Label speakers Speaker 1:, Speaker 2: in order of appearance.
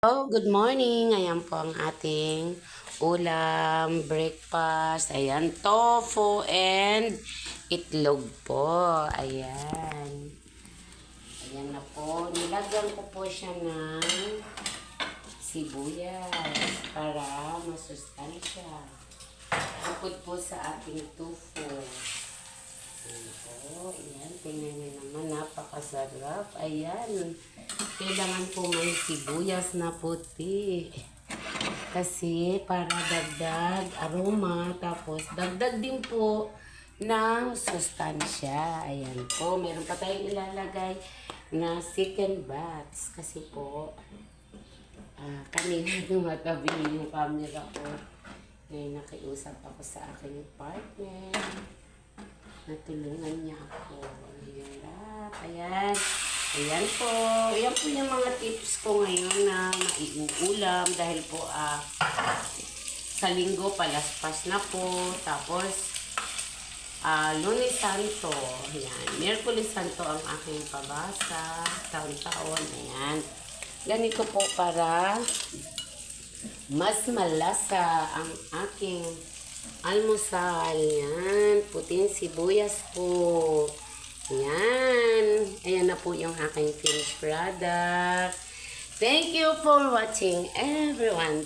Speaker 1: Oh, good morning. Ayan po ang ating ulam, breakfast. Ayan, tofu and itlog po. Ayan. Ayan na po. Nilagyan ko po siya ng sibuyas para masustansya. Bukod po sa ating tofu. Ayan po. Ayan, tingnan nyo naman. Napakasarap. Ayan. Kailangan po may sibuyas na puti. Kasi para dagdag aroma. Tapos dagdag din po ng sustansya. Ayan po. Meron pa tayong ilalagay na second batch. Kasi po, kanina tumatabi yung camera ko. Ngayon nakiusap ako sa aking partner. Natulungan niya ako. Ayan. Ayan po. Ayan po yung mga tips ko ngayon na maiuulam dahil po sa linggo palaspas na po. Tapos Lunes Santo. Ayan. Miyerkules Santo ang aking pabasa. Taon-taon. Ayan. Ganito po para mas malasa ang aking almusal. Yan. Puting sibuyas po. Yan. Ayan na po yung aking finished product. Thank you for watching, everyone.